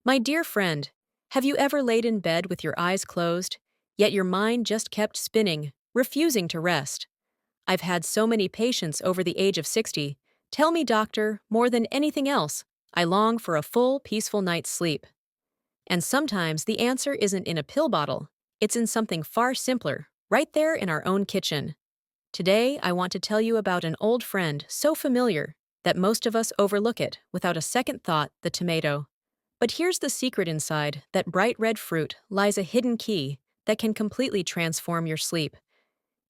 My dear friend, have you ever laid in bed with your eyes closed, yet your mind just kept spinning, refusing to rest? I've had so many patients over the age of 60 tell me, doctor, more than anything else, I long for a full, peaceful night's sleep. And sometimes the answer isn't in a pill bottle, it's in something far simpler, right there in our own kitchen. Today, I want to tell you about an old friend so familiar that most of us overlook it without a second thought: the tomato. But here's the secret: inside that bright red fruit lies a hidden key that can completely transform your sleep.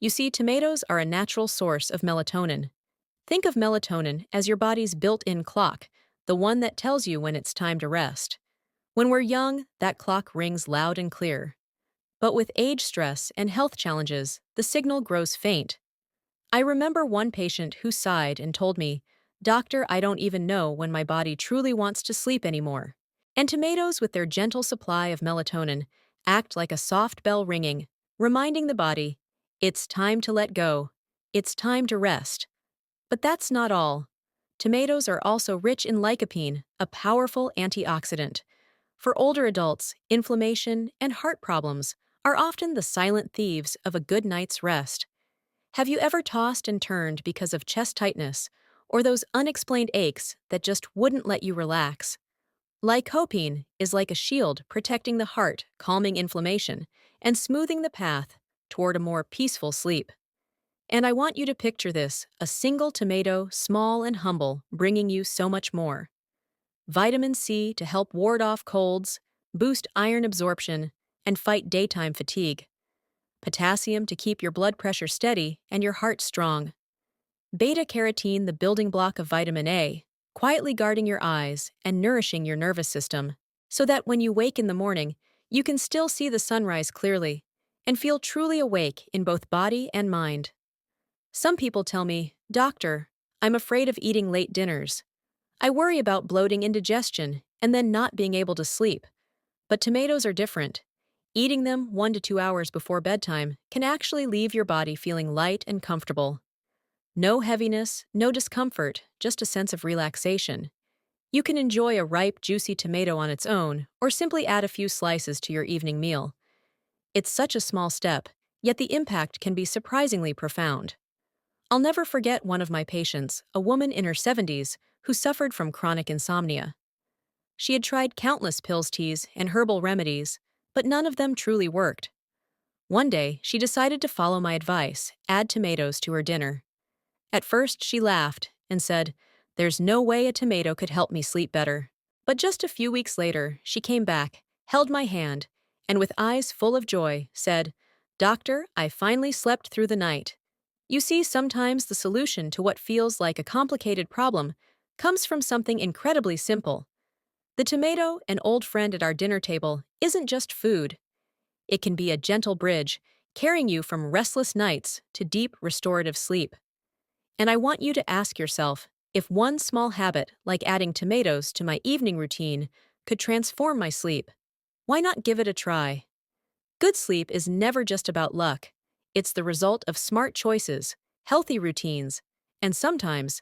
You see, tomatoes are a natural source of melatonin. Think of melatonin as your body's built-in clock, the one that tells you when it's time to rest. When we're young, that clock rings loud and clear. But with age stress and health challenges, the signal grows faint. I remember one patient who sighed and told me, "Doctor, I don't even know when my body truly wants to sleep anymore." And tomatoes, with their gentle supply of melatonin, act like a soft bell ringing, reminding the body, it's time to let go, it's time to rest. But that's not all. Tomatoes are also rich in lycopene, a powerful antioxidant. For older adults, inflammation and heart problems are often the silent thieves of a good night's rest. Have you ever tossed and turned because of chest tightness or those unexplained aches that just wouldn't let you relax? Lycopene is like a shield protecting the heart, calming inflammation, and smoothing the path toward a more peaceful sleep. And I want you to picture this: a single tomato, small and humble, bringing you so much more. Vitamin C to help ward off colds, boost iron absorption, and fight daytime fatigue. Potassium to keep your blood pressure steady and your heart strong. Beta-carotene, the building block of vitamin A, quietly guarding your eyes and nourishing your nervous system, so that when you wake in the morning, you can still see the sunrise clearly and feel truly awake in both body and mind. Some people tell me, "Doctor, I'm afraid of eating late dinners. I worry about bloating, indigestion, and then not being able to sleep." But tomatoes are different. Eating them 1 to 2 hours before bedtime can actually leave your body feeling light and comfortable. No heaviness, no discomfort, just a sense of relaxation. You can enjoy a ripe, juicy tomato on its own, or simply add a few slices to your evening meal. It's such a small step, yet the impact can be surprisingly profound. I'll never forget one of my patients, a woman in her 70s, who suffered from chronic insomnia. She had tried countless pills, teas, and herbal remedies, but none of them truly worked. One day, she decided to follow my advice: add tomatoes to her dinner. At first, she laughed and said, "There's no way a tomato could help me sleep better." But just a few weeks later, she came back, held my hand, and with eyes full of joy, said, "Doctor, I finally slept through the night." You see, sometimes the solution to what feels like a complicated problem comes from something incredibly simple. The tomato, an old friend at our dinner table, isn't just food. It can be a gentle bridge, carrying you from restless nights to deep, restorative sleep. And I want you to ask yourself, if one small habit, like adding tomatoes to my evening routine, could transform my sleep, why not give it a try? Good sleep is never just about luck. It's the result of smart choices, healthy routines, and sometimes,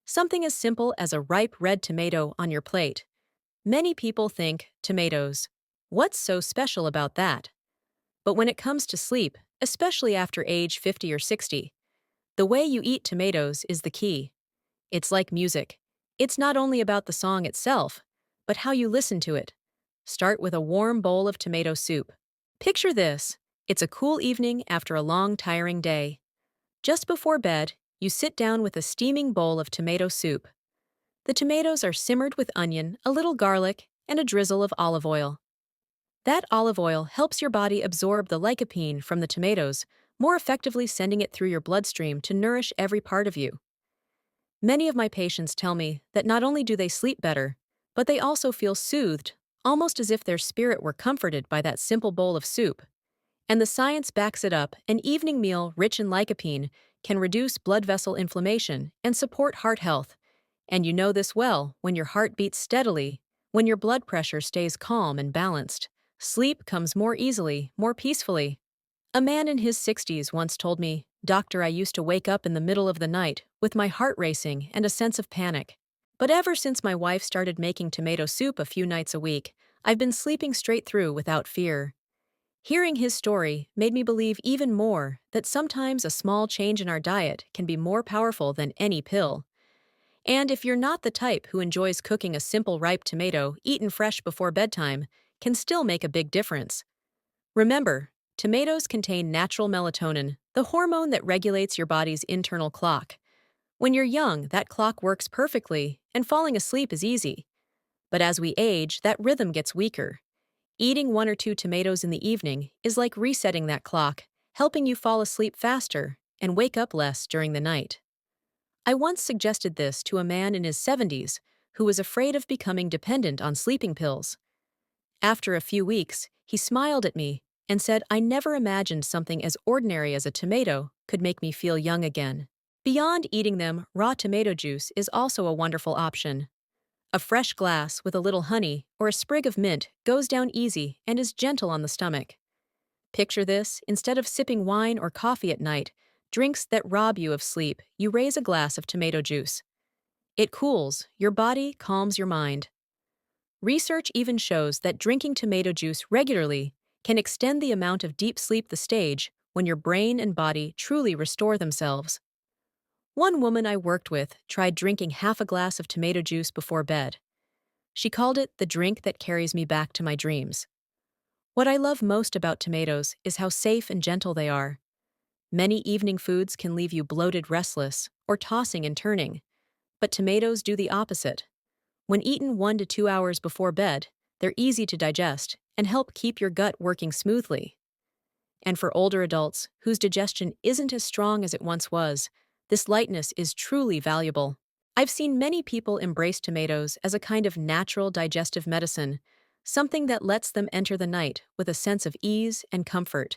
something as simple as a ripe red tomato on your plate. Many people think, tomatoes, what's so special about that? But when it comes to sleep, especially after age 50 or 60, the way you eat tomatoes is the key. It's like music. It's not only about the song itself, but how you listen to it. Start with a warm bowl of tomato soup. Picture this: it's a cool evening after a long, tiring day. Just before bed, you sit down with a steaming bowl of tomato soup. The tomatoes are simmered with onion, a little garlic, and a drizzle of olive oil. That olive oil helps your body absorb the lycopene from the tomatoes, more effectively sending it through your bloodstream to nourish every part of you. Many of my patients tell me that not only do they sleep better, but they also feel soothed, almost as if their spirit were comforted by that simple bowl of soup. And the science backs it up: an evening meal rich in lycopene can reduce blood vessel inflammation and support heart health. And you know this well: when your heart beats steadily, when your blood pressure stays calm and balanced, sleep comes more easily, more peacefully. A man in his 60s once told me, "Doctor, I used to wake up in the middle of the night with my heart racing and a sense of panic. But ever since my wife started making tomato soup a few nights a week, I've been sleeping straight through without fear. Hearing his story made me believe even more that sometimes a small change in our diet can be more powerful than any pill. And if you're not the type who enjoys cooking, a simple ripe tomato eaten fresh before bedtime can still make a big difference. Remember, tomatoes contain natural melatonin, the hormone that regulates your body's internal clock. When you're young, that clock works perfectly, and falling asleep is easy. But as we age, that rhythm gets weaker. Eating one or two tomatoes in the evening is like resetting that clock, helping you fall asleep faster and wake up less during the night. I once suggested this to a man in his 70s who was afraid of becoming dependent on sleeping pills. After a few weeks, he smiled at me and said, "I never imagined something as ordinary as a tomato could make me feel young again." Beyond eating them, raw tomato juice is also a wonderful option. A fresh glass with a little honey or a sprig of mint goes down easy and is gentle on the stomach. Picture this: instead of sipping wine or coffee at night, drinks that rob you of sleep, you raise a glass of tomato juice. It cools your body, calms your mind. Research even shows that drinking tomato juice regularly can extend the amount of deep sleep, the stage when your brain and body truly restore themselves. One woman I worked with tried drinking half a glass of tomato juice before bed. She called it the drink that carries me back to my dreams. What I love most about tomatoes is how safe and gentle they are. Many evening foods can leave you bloated, restless, or tossing and turning, but tomatoes do the opposite. When eaten 1 to 2 hours before bed, they're easy to digest and help keep your gut working smoothly. And for older adults whose digestion isn't as strong as it once was, this lightness is truly valuable. I've seen many people embrace tomatoes as a kind of natural digestive medicine, something that lets them enter the night with a sense of ease and comfort.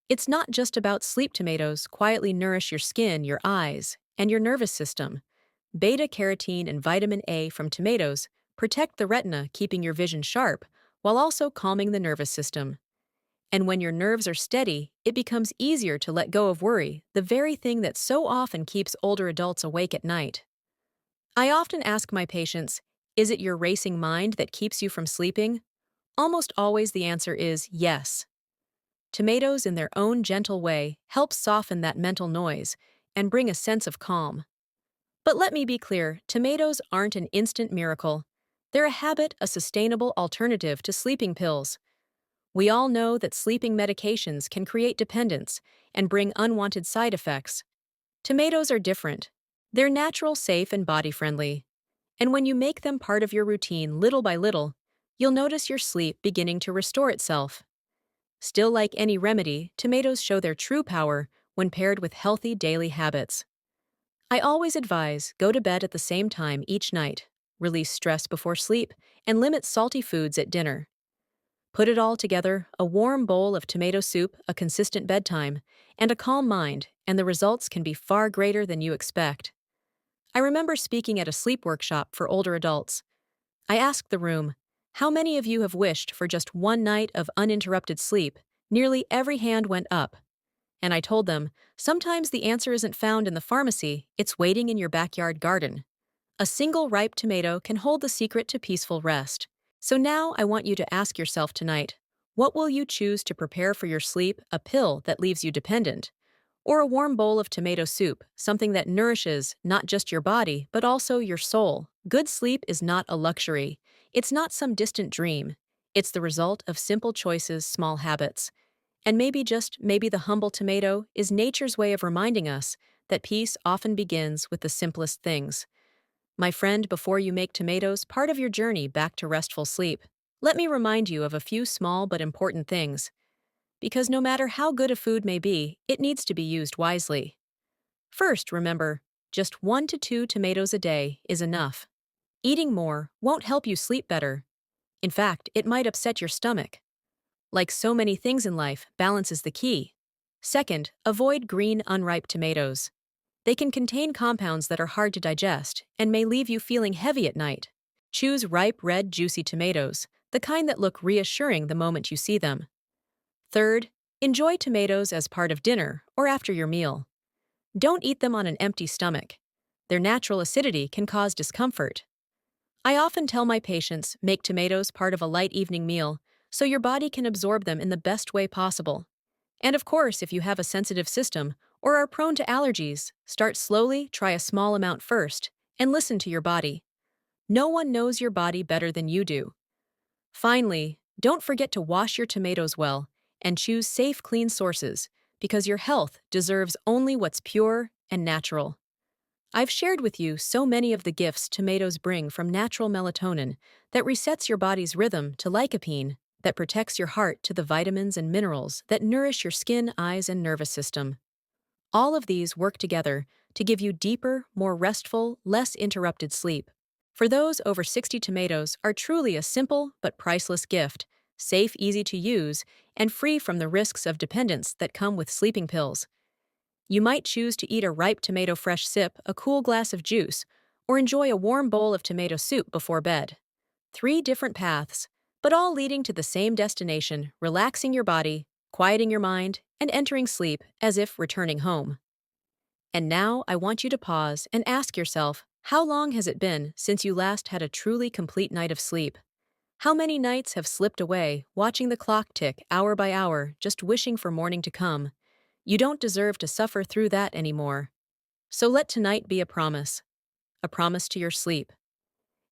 It's not just about sleep. Tomatoes quietly nourish your skin, your eyes, and your nervous system. Beta-carotene and vitamin A from tomatoes protect the retina, keeping your vision sharp, while also calming the nervous system. And when your nerves are steady, it becomes easier to let go of worry, the very thing that so often keeps older adults awake at night. I often ask my patients, is it your racing mind that keeps you from sleeping? Almost always the answer is yes. Tomatoes, in their own gentle way, help soften that mental noise and bring a sense of calm. But let me be clear, tomatoes aren't an instant miracle. They're a habit, a sustainable alternative to sleeping pills. We all know that sleeping medications can create dependence and bring unwanted side effects. Tomatoes are different. They're natural, safe, and body-friendly. And when you make them part of your routine little by little, you'll notice your sleep beginning to restore itself. Still, like any remedy, tomatoes show their true power when paired with healthy daily habits. I always advise go to bed at the same time each night, release stress before sleep, and limit salty foods at dinner. Put it all together: a warm bowl of tomato soup, a consistent bedtime, and a calm mind, and the results can be far greater than you expect. I remember speaking at a sleep workshop for older adults. I asked the room, "How many of you have wished for just one night of uninterrupted sleep?" Nearly every hand went up. And I told them, sometimes the answer isn't found in the pharmacy, it's waiting in your backyard garden. A single ripe tomato can hold the secret to peaceful rest. So now I want you to ask yourself tonight, what will you choose to prepare for your sleep? A pill that leaves you dependent? Or a warm bowl of tomato soup, something that nourishes not just your body, but also your soul? Good sleep is not a luxury. It's not some distant dream. It's the result of simple choices, small habits. And maybe, just maybe, the humble tomato is nature's way of reminding us that peace often begins with the simplest things. My friend, before you make tomatoes part of your journey back to restful sleep, let me remind you of a few small but important things. Because no matter how good a food may be, it needs to be used wisely. First, remember, just 1 to 2 tomatoes a day is enough. Eating more won't help you sleep better. In fact, it might upset your stomach. Like so many things in life, balance is the key. Second, avoid green, unripe tomatoes. They can contain compounds that are hard to digest and may leave you feeling heavy at night. Choose ripe, red, juicy tomatoes, the kind that look reassuring the moment you see them. Third, enjoy tomatoes as part of dinner or after your meal. Don't eat them on an empty stomach. Their natural acidity can cause discomfort. I often tell my patients make tomatoes part of a light evening meal so your body can absorb them in the best way possible. And of course, if you have a sensitive system or are prone to allergies, start slowly, try a small amount first, and listen to your body. No one knows your body better than you do. Finally, don't forget to wash your tomatoes well and choose safe, clean sources because your health deserves only what's pure and natural. I've shared with you so many of the gifts tomatoes bring from natural melatonin that resets your body's rhythm to lycopene that protects your heart to the vitamins and minerals that nourish your skin, eyes, and nervous system. All of these work together to give you deeper, more restful, less interrupted sleep. For those over 60, tomatoes are truly a simple but priceless gift, safe, easy to use, and free from the risks of dependence that come with sleeping pills. You might choose to eat a ripe tomato fresh sip, a cool glass of juice, or enjoy a warm bowl of tomato soup before bed. Three different paths, but all leading to the same destination, relaxing your body, quieting your mind, and entering sleep as if returning home. And now I want you to pause and ask yourself, how long has it been since you last had a truly complete night of sleep? How many nights have slipped away, watching the clock tick hour by hour, just wishing for morning to come? You don't deserve to suffer through that anymore. So let tonight be a promise to your sleep.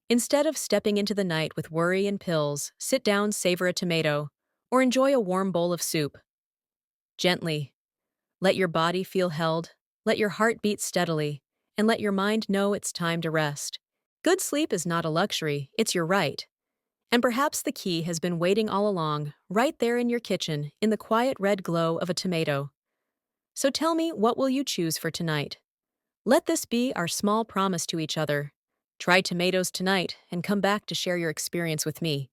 Instead of stepping into the night with worry and pills, sit down, savor a tomato, or enjoy a warm bowl of soup. Gently, let your body feel held, let your heart beat steadily, and let your mind know it's time to rest. Good sleep is not a luxury, it's your right. And perhaps the key has been waiting all along, right there in your kitchen, in the quiet red glow of a tomato. So tell me, what will you choose for tonight? Let this be our small promise to each other. Try tomatoes tonight and come back to share your experience with me.